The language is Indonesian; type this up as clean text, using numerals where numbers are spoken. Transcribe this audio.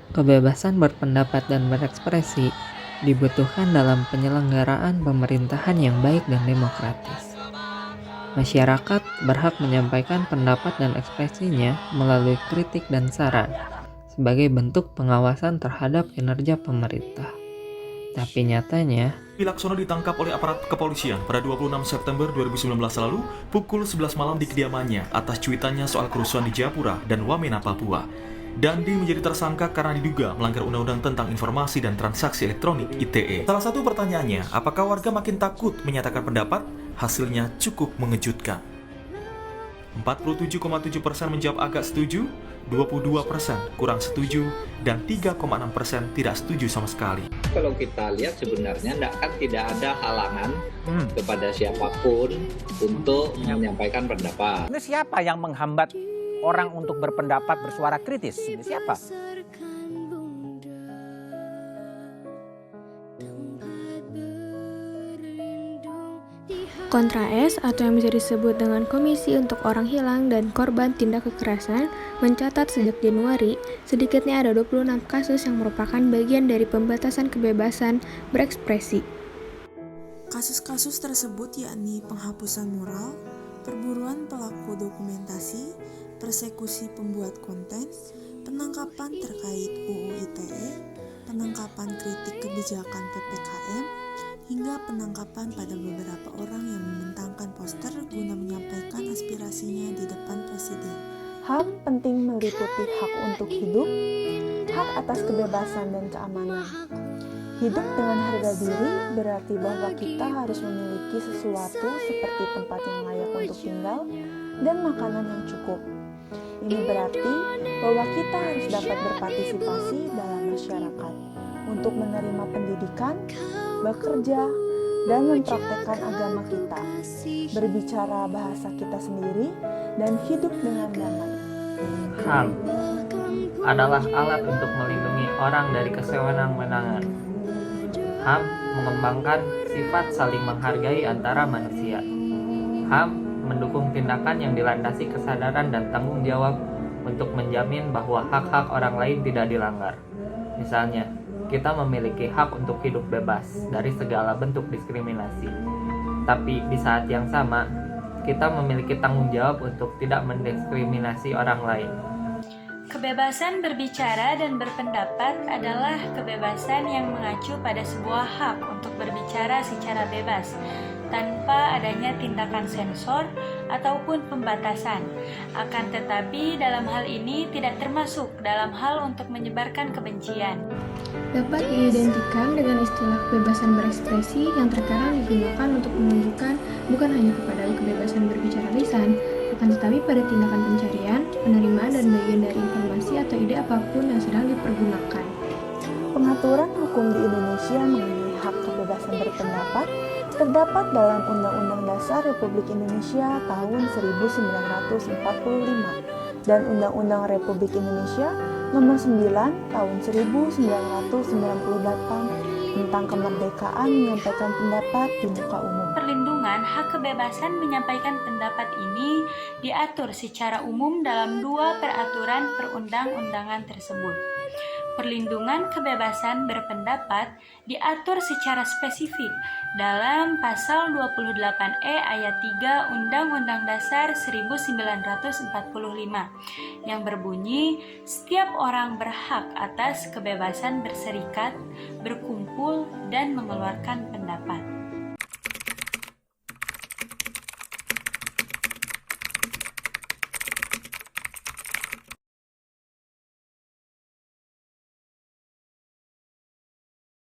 Kebebasan berpendapat dan berekspresi dibutuhkan dalam penyelenggaraan pemerintahan yang baik dan demokratis. Masyarakat berhak menyampaikan pendapat dan ekspresinya melalui kritik dan saran sebagai bentuk pengawasan terhadap kinerja pemerintah. Tapi nyatanya, Laksono ditangkap oleh aparat kepolisian pada 26 September 2019 lalu pukul 11 malam di kediamannya atas cuitannya soal kerusuhan di Jayapura dan Wamena, Papua. Dandi menjadi tersangka karena diduga melanggar Undang-Undang tentang Informasi dan Transaksi Elektronik (ITE). Salah satu pertanyaannya, apakah warga makin takut menyatakan pendapat? Hasilnya cukup mengejutkan. 47,7% menjawab agak setuju, 22% kurang setuju, dan 3,6% tidak setuju sama sekali. Kalau kita lihat sebenarnya tidak ada halangan kepada siapapun untuk menyampaikan pendapat. Ini siapa yang menghambat orang untuk berpendapat, bersuara kritis? Ini siapa? Kontra S atau yang bisa disebut dengan Komisi untuk Orang Hilang dan Korban Tindak Kekerasan mencatat sejak Januari, sedikitnya ada 26 kasus yang merupakan bagian dari pembatasan kebebasan berekspresi. Kasus-kasus tersebut yakni penghapusan mural, perburuan pelaku dokumentasi, persekusi pembuat konten, penangkapan terkait UU ITE, penangkapan kritik kebijakan PPKM, hingga penangkapan pada beberapa orang yang membentangkan poster guna menyampaikan aspirasinya di depan presiden. HAM penting meliputi hak untuk hidup, hak atas kebebasan dan keamanan. Hidup dengan harga diri berarti bahwa kita harus memiliki sesuatu seperti tempat yang layak untuk tinggal dan makanan yang cukup. Ini berarti bahwa kita harus dapat berpartisipasi dalam masyarakat untuk menerima pendidikan, bekerja, dan mempraktekkan agama kita, berbicara bahasa kita sendiri, dan hidup dengan damai. HAM adalah alat untuk melindungi orang dari kesewenang-wenangan. HAM mengembangkan sifat saling menghargai antara manusia. HAM mendukung tindakan yang dilandasi kesadaran dan tanggung jawab untuk menjamin bahwa hak-hak orang lain tidak dilanggar. Misalnya, kita memiliki hak untuk hidup bebas dari segala bentuk diskriminasi. Tapi di saat yang sama, kita memiliki tanggung jawab untuk tidak mendiskriminasi orang lain. Kebebasan berbicara dan berpendapat adalah kebebasan yang mengacu pada sebuah hak untuk berbicara secara bebas, tanpa adanya tindakan sensor ataupun pembatasan. Akan tetapi dalam hal ini tidak termasuk dalam hal untuk menyebarkan kebencian. Dapat diidentikan dengan istilah kebebasan berekspresi yang terkadang digunakan untuk menunjukkan bukan hanya kepada kebebasan berbicara lisan, akan tetapi pada tindakan pencarian, penerimaan dan bagian dari informasi atau ide apapun yang sedang dipergunakan. Pengaturan hukum di Indonesia mengenai hak kebebasan berpendapat terdapat dalam Undang-Undang Dasar Republik Indonesia tahun 1945 dan Undang-Undang Republik Indonesia Nomor 9 Tahun 1998 tentang kemerdekaan menyampaikan pendapat di muka umum. Perlindungan hak kebebasan menyampaikan pendapat ini diatur secara umum dalam 2 peraturan perundang-undangan tersebut. Perlindungan kebebasan berpendapat diatur secara spesifik dalam Pasal 28E ayat 3 Undang-Undang Dasar 1945 yang berbunyi, setiap orang berhak atas kebebasan berserikat, berkumpul, dan mengeluarkan pendapat.